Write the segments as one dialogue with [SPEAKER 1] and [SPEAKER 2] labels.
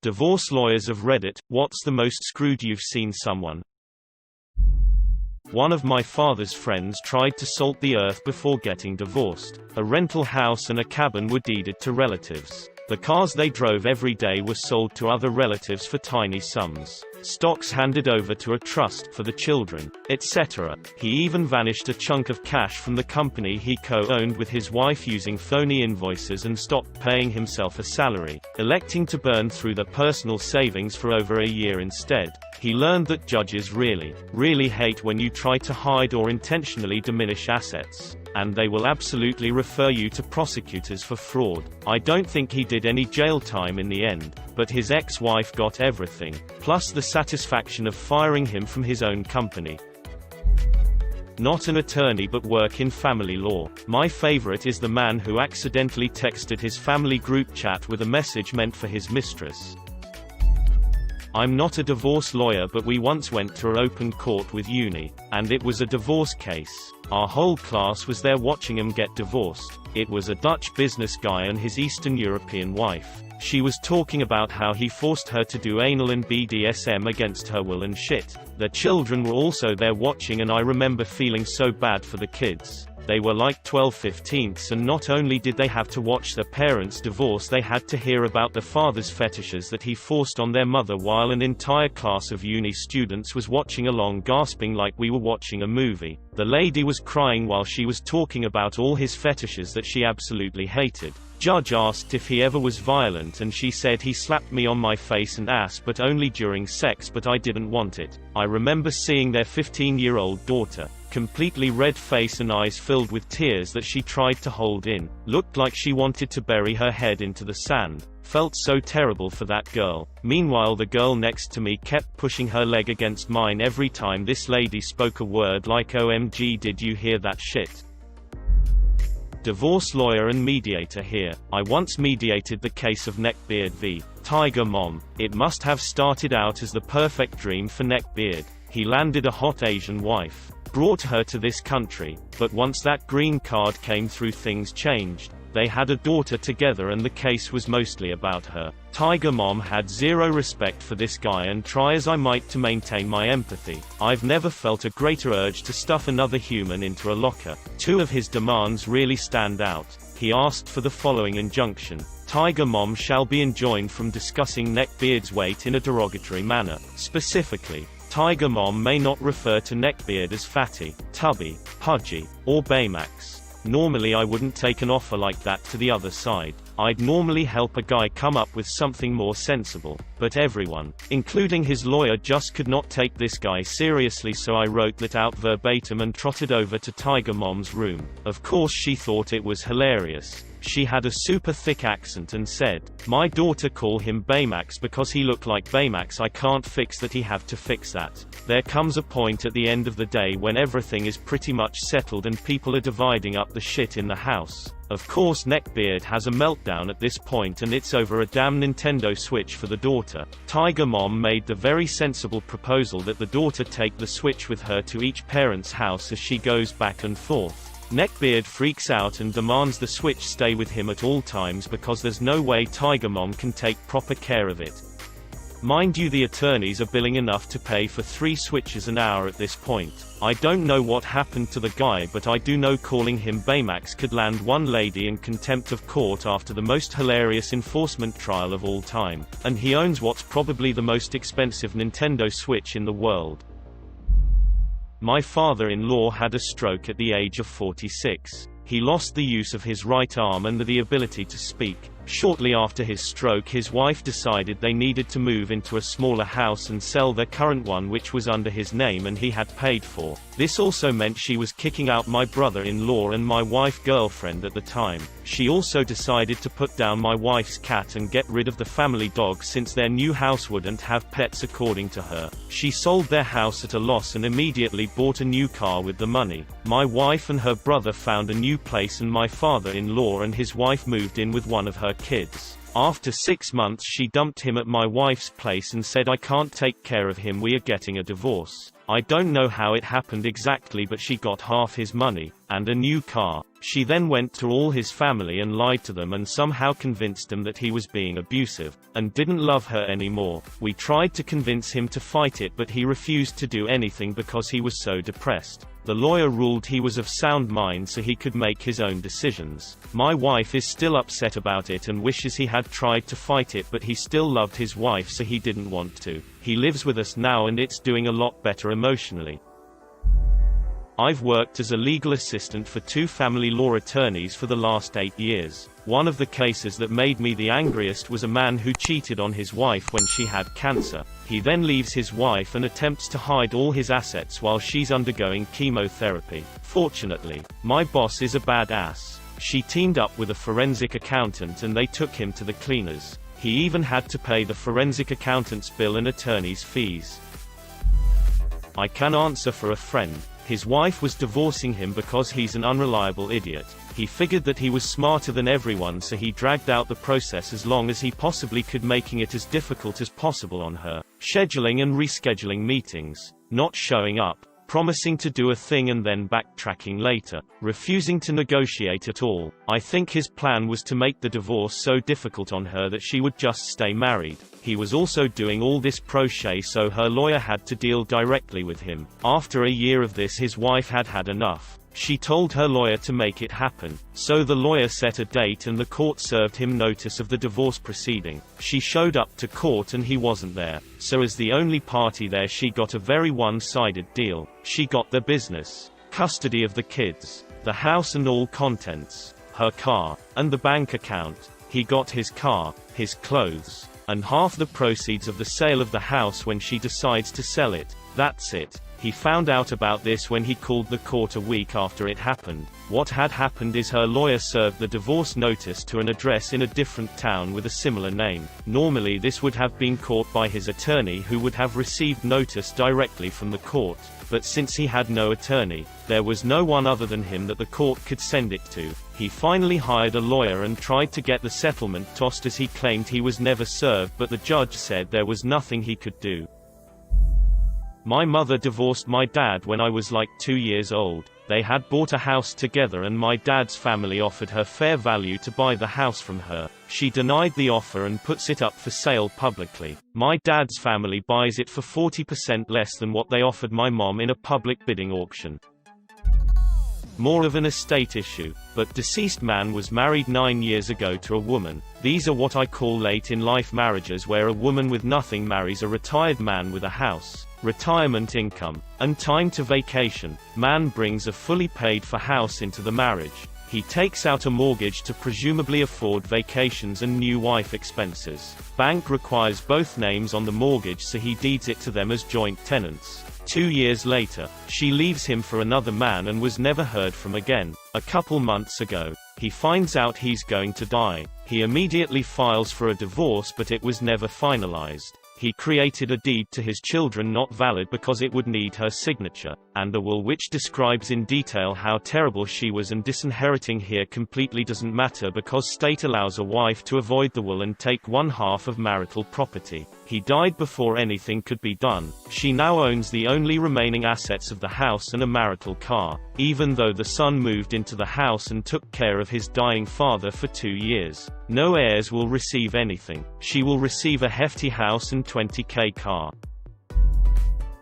[SPEAKER 1] Divorce lawyers of Reddit, what's the most screwed you've seen someone? One of my father's friends tried to salt the earth before getting divorced. A rental house and a cabin were deeded to relatives. The cars they drove every day were sold to other relatives for tiny sums. Stocks handed over to a trust for the children, etc. He even vanished a chunk of cash from the company he co-owned with his wife using phony invoices and stopped paying himself a salary, electing to burn through their personal savings for over a year instead. He learned that judges really hate when you try to hide or intentionally diminish assets, and they will absolutely refer you to prosecutors for fraud. I don't think he did any jail time in the end, but his ex-wife got everything, plus the satisfaction of firing him from his own company. Not an attorney but work in family law. My favorite is the man who accidentally texted his family group chat with a message meant for his mistress. I'm not a divorce lawyer, but we once went to an open court with uni, and it was a divorce case. Our whole class was there watching him get divorced. It was a Dutch business guy and his Eastern European wife. She was talking about how he forced her to do anal and BDSM against her will and shit. Their children were also there watching, and I remember feeling so bad for the kids. They were like 12/15ths, and not only did they have to watch their parents divorce, they had to hear about the father's fetishes that he forced on their mother, while an entire class of uni students was watching along, gasping like we were watching a movie. The lady was crying while she was talking about all his fetishes that she absolutely hated. Judge asked if he ever was violent, and she said he slapped me on my face and ass, but only during sex, but I didn't want it. I remember seeing their 15-year-old daughter, completely red face and eyes filled with tears that she tried to hold in. Looked like she wanted to bury her head into the sand. Felt so terrible for that girl. Meanwhile, the girl next to me kept pushing her leg against mine every time this lady spoke a word, like OMG, did you hear that shit? Divorce lawyer and mediator here. I once mediated the case of Neckbeard v. Tiger Mom. It must have started out as the perfect dream for Neckbeard. He landed a hot Asian wife, brought her to this country, but once that green card came through, things changed. They had a daughter together, and the case was mostly about her. Tiger Mom had zero respect for this guy, and try as I might to maintain my empathy, I've never felt a greater urge to stuff another human into a locker. Two of his demands really stand out. He asked for the following injunction: Tiger Mom shall be enjoined from discussing Neckbeard's weight in a derogatory manner. Specifically, Tiger Mom may not refer to Neckbeard as fatty, tubby, pudgy, or Baymax. Normally I wouldn't take an offer like that to the other side. I'd normally help a guy come up with something more sensible, but everyone, including his lawyer, just could not take this guy seriously, so I wrote that out verbatim and trotted over to Tiger Mom's room. Of course she thought it was hilarious. She had a super thick accent and said, "My daughter call him Baymax because he look like Baymax. I can't fix that, he have to fix that." There comes a point at the end of the day when everything is pretty much settled and people are dividing up the shit in the house. Of course Neckbeard has a meltdown at this point, and it's over a damn Nintendo Switch for the daughter. Tiger Mom made the very sensible proposal that the daughter take the Switch with her to each parent's house as she goes back and forth. Neckbeard freaks out and demands the Switch stay with him at all times because there's no way Tiger Mom can take proper care of it. Mind you, the attorneys are billing enough to pay for 3 Switches an hour at this point. I don't know what happened to the guy, but I do know calling him Baymax could land one lady in contempt of court after the most hilarious enforcement trial of all time. And he owns what's probably the most expensive Nintendo Switch in the world. My father-in-law had a stroke at the age of 46. He lost the use of his right arm and the ability to speak. Shortly after his stroke, his wife decided they needed to move into a smaller house and sell their current one, which was under his name and he had paid for. This also meant she was kicking out my brother-in-law and my wife girlfriend at the time. She also decided to put down my wife's cat and get rid of the family dog since their new house wouldn't have pets according to her. She sold their house at a loss and immediately bought a new car with the money. My wife and her brother found a new place, and my father-in-law and his wife moved in with one of her kids. After 6 months she dumped him at my wife's place and said I can't take care of him, we are getting a divorce. I don't know how it happened exactly, but she got half his money, and a new car. She then went to all his family and lied to them and somehow convinced them that he was being abusive, and didn't love her anymore. We tried to convince him to fight it, but he refused to do anything because he was so depressed. The lawyer ruled he was of sound mind so he could make his own decisions. My wife is still upset about it and wishes he had tried to fight it, but he still loved his wife so he didn't want to. He lives with us now and it's doing a lot better emotionally. I've worked as a legal assistant for 2 family law attorneys for the last 8 years. One of the cases that made me the angriest was a man who cheated on his wife when she had cancer. He then leaves his wife and attempts to hide all his assets while she's undergoing chemotherapy. Fortunately, my boss is a badass. She teamed up with a forensic accountant and they took him to the cleaners. He even had to pay the forensic accountant's bill and attorney's fees. I can answer for a friend. His wife was divorcing him because he's an unreliable idiot. He figured that he was smarter than everyone, so he dragged out the process as long as he possibly could, making it as difficult as possible on her. Scheduling and rescheduling meetings. Not showing up. Promising to do a thing and then backtracking later. Refusing to negotiate at all. I think his plan was to make the divorce so difficult on her that she would just stay married. He was also doing all this crochet, so her lawyer had to deal directly with him. After a year of this, his wife had had enough. She told her lawyer to make it happen. So the lawyer set a date and the court served him notice of the divorce proceeding. She showed up to court and he wasn't there. So as the only party there, she got a very one-sided deal. She got the business, custody of the kids, the house and all contents, her car, and the bank account. He got his car, his clothes, and half the proceeds of the sale of the house when she decides to sell it. That's it. He found out about this when he called the court a week after it happened. What had happened is her lawyer served the divorce notice to an address in a different town with a similar name. Normally this would have been caught by his attorney, who would have received notice directly from the court. But since he had no attorney, there was no one other than him that the court could send it to. He finally hired a lawyer and tried to get the settlement tossed, as he claimed he was never served, but the judge said there was nothing he could do. My mother divorced my dad when I was like 2 years old. They had bought a house together and my dad's family offered her fair value to buy the house from her. She denied the offer and puts it up for sale publicly. My dad's family buys it for 40% less than what they offered my mom in a public bidding auction. More of an estate issue, but deceased man was married 9 years ago to a woman. These are what I call late in life marriages, where a woman with nothing marries a retired man with a house, retirement income, and time to vacation. Man brings a fully paid for house into the marriage. He takes out a mortgage to presumably afford vacations and new wife expenses. Bank requires both names on the mortgage, so he deeds it to them as joint tenants. 2 years later, she leaves him for another man and was never heard from again. A couple months ago, he finds out he's going to die. He immediately files for a divorce, but it was never finalized. He created a deed to his children not valid because it would need her signature, and a will which describes in detail how terrible she was, and disinheriting here completely doesn't matter because state allows a wife to avoid the will and take 1/2 of marital property. He died before anything could be done. She now owns the only remaining assets of the house and a marital car, even though the son moved into the house and took care of his dying father for 2 years. No heirs will receive anything. She will receive a hefty house and $20,000 car.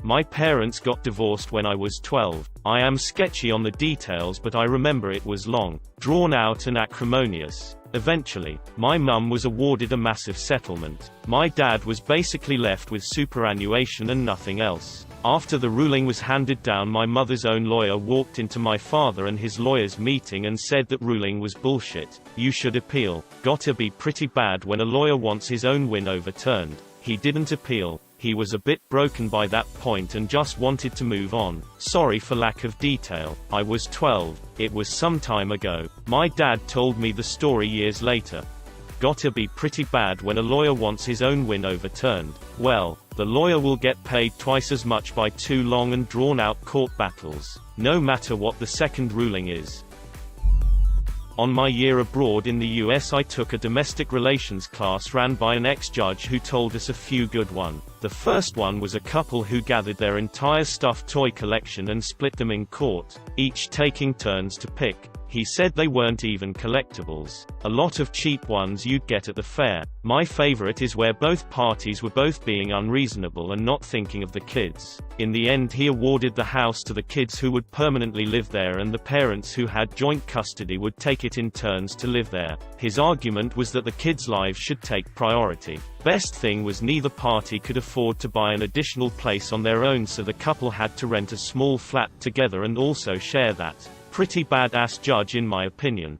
[SPEAKER 1] My parents got divorced when I was 12. I am sketchy on the details, but I remember it was long, drawn out and acrimonious. Eventually, my mum was awarded a massive settlement. My dad was basically left with superannuation and nothing else. After the ruling was handed down, my mother's own lawyer walked into my father and his lawyer's meeting and said that ruling was bullshit. You should appeal. Gotta be pretty bad when a lawyer wants his own win overturned. He didn't appeal. He was a bit broken by that point and just wanted to move on. Sorry for lack of detail. I was 12. It was some time ago. My dad told me the story years later. Gotta be pretty bad when a lawyer wants his own win overturned. Well, the lawyer will get paid twice as much by 2 long and drawn out court battles, no matter what the second ruling is. On my year abroad in the US, I took a domestic relations class ran by an ex-judge who told us a few good ones. The first one was a couple who gathered their entire stuffed toy collection and split them in court, each taking turns to pick. He said they weren't even collectibles. A lot of cheap ones you'd get at the fair. My favorite is where both parties were both being unreasonable and not thinking of the kids. In the end, he awarded the house to the kids who would permanently live there, and the parents who had joint custody would take it in turns to live there. His argument was that the kids' lives should take priority. Best thing was neither party could afford to buy an additional place on their own, so the couple had to rent a small flat together and also share that. Pretty badass judge in my opinion.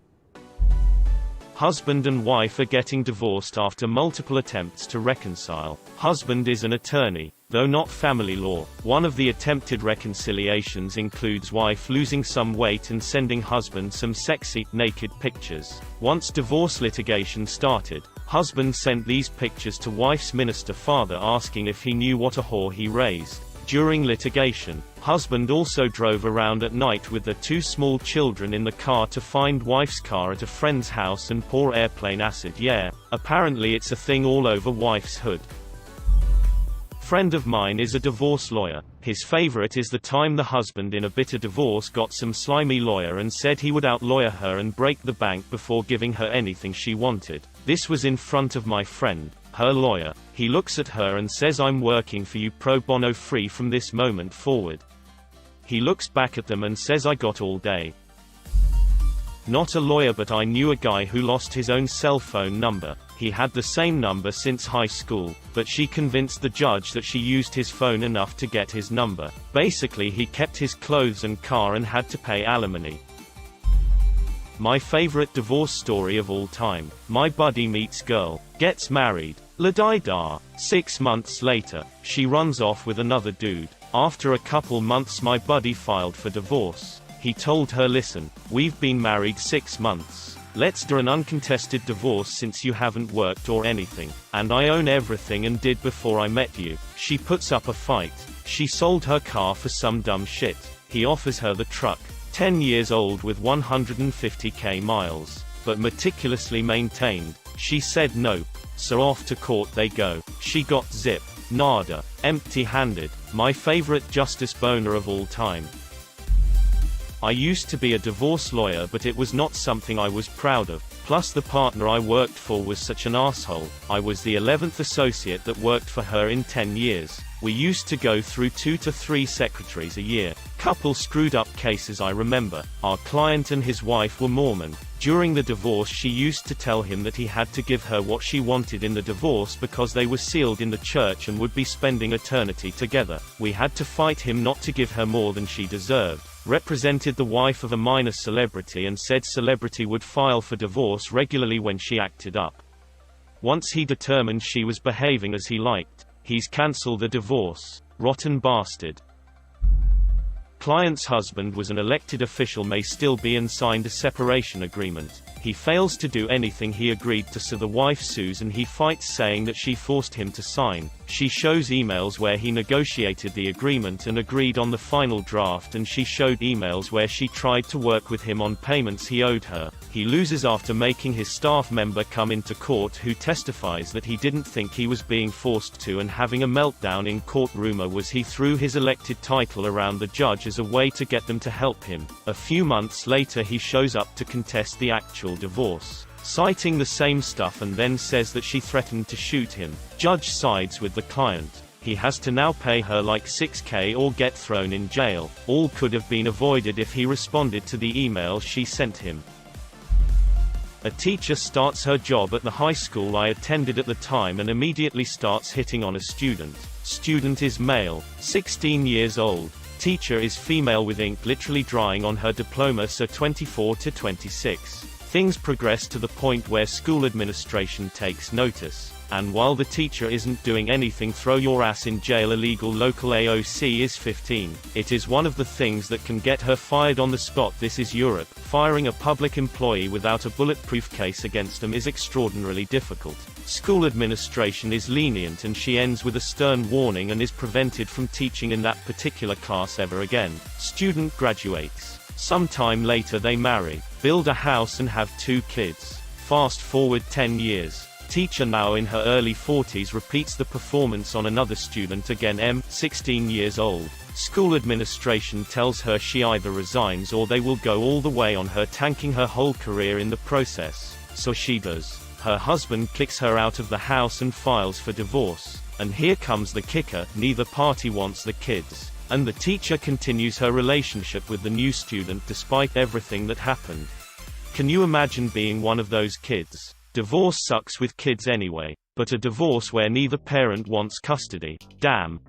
[SPEAKER 1] Husband and wife are getting divorced after multiple attempts to reconcile. Husband is an attorney, though not family law. One of the attempted reconciliations includes wife losing some weight and sending husband some sexy, naked pictures. Once divorce litigation started, husband sent these pictures to wife's minister father asking if he knew what a whore he raised. During litigation, husband also drove around at night with their 2 small children in the car to find wife's car at a friend's house and pour airplane acid. Yeah, apparently it's a thing all over wife's hood. Friend of mine is a divorce lawyer. His favorite is the time the husband in a bitter divorce got some slimy lawyer and said he would outlawyer her and break the bank before giving her anything she wanted. This was in front of my friend, her lawyer. He looks at her and says, "I'm working for you pro bono, free from this moment forward." He looks back at them and says, "I got all day." Not a lawyer, but I knew a guy who lost his own cell phone number. He had the same number since high school, but she convinced the judge that she used his phone enough to get his number. Basically, he kept his clothes and car and had to pay alimony. My favorite divorce story of all time. My buddy meets girl, gets married. La-di-da. 6 months later, she runs off with another dude. After a couple months, my buddy filed for divorce. He told her, "Listen, we've been married 6 months. Let's do an uncontested divorce since you haven't worked or anything. And I own everything and did before I met you." She puts up a fight. She sold her car for some dumb shit. He offers her the truck. 10 years old with 150k miles. But meticulously maintained. She said nope. So off to court they go. She got zip. Nada. Empty-handed. My favorite justice boner of all time. I used to be a divorce lawyer, but it was not something I was proud of. Plus the partner I worked for was such an asshole. I was the 11th associate that worked for her in 10 years. We used to go through 2 to 3 secretaries a year. Couple screwed up cases I remember. Our client and his wife were Mormon. During the divorce, she used to tell him that he had to give her what she wanted in the divorce because they were sealed in the church and would be spending eternity together. We had to fight him not to give her more than she deserved. Represented the wife of a minor celebrity and said celebrity would file for divorce regularly when she acted up. Once he determined she was behaving as he liked, he's cancelled the divorce. Rotten bastard. Client's husband was an elected official, may still be, and signed a separation agreement. He fails to do anything he agreed to, so the wife sues and he fights, saying that she forced him to sign. She shows emails where he negotiated the agreement and agreed on the final draft, and she showed emails where she tried to work with him on payments he owed her. He loses after making his staff member come into court, who testifies that he didn't think he was being forced to, and having a meltdown in court. Rumor was he threw his elected title around the judge as a way to get them to help him. A few months later he shows up to contest the actual divorce, citing the same stuff, and then says that she threatened to shoot him. Judge sides with the client. He has to now pay her like $6,000 or get thrown in jail. All could have been avoided if he responded to the email she sent him. A teacher starts her job at the high school I attended at the time and immediately starts hitting on a student. Student is male, 16 years old. Teacher is female with ink literally drying on her diploma, so 24 to 26. Things progress to the point where school administration takes notice. And while the teacher isn't doing anything, throw your ass in jail. Illegal. Local AOC is 15. It is one of the things that can get her fired on the spot. This is Europe. Firing a public employee without a bulletproof case against them is extraordinarily difficult. School administration is lenient and she ends with a stern warning and is prevented from teaching in that particular class ever again. Student graduates. Sometime later they marry, build a house and have 2 kids. Fast forward 10 years. Teacher, now in her early 40s, repeats the performance on another student again, 16 years old. School administration tells her she either resigns or they will go all the way on her, tanking her whole career in the process. So she does. Her husband kicks her out of the house and files for divorce. And here comes the kicker, neither party wants the kids. And the teacher continues her relationship with the new student despite everything that happened. Can you imagine being one of those kids? Divorce sucks with kids anyway. But a divorce where neither parent wants custody. Damn.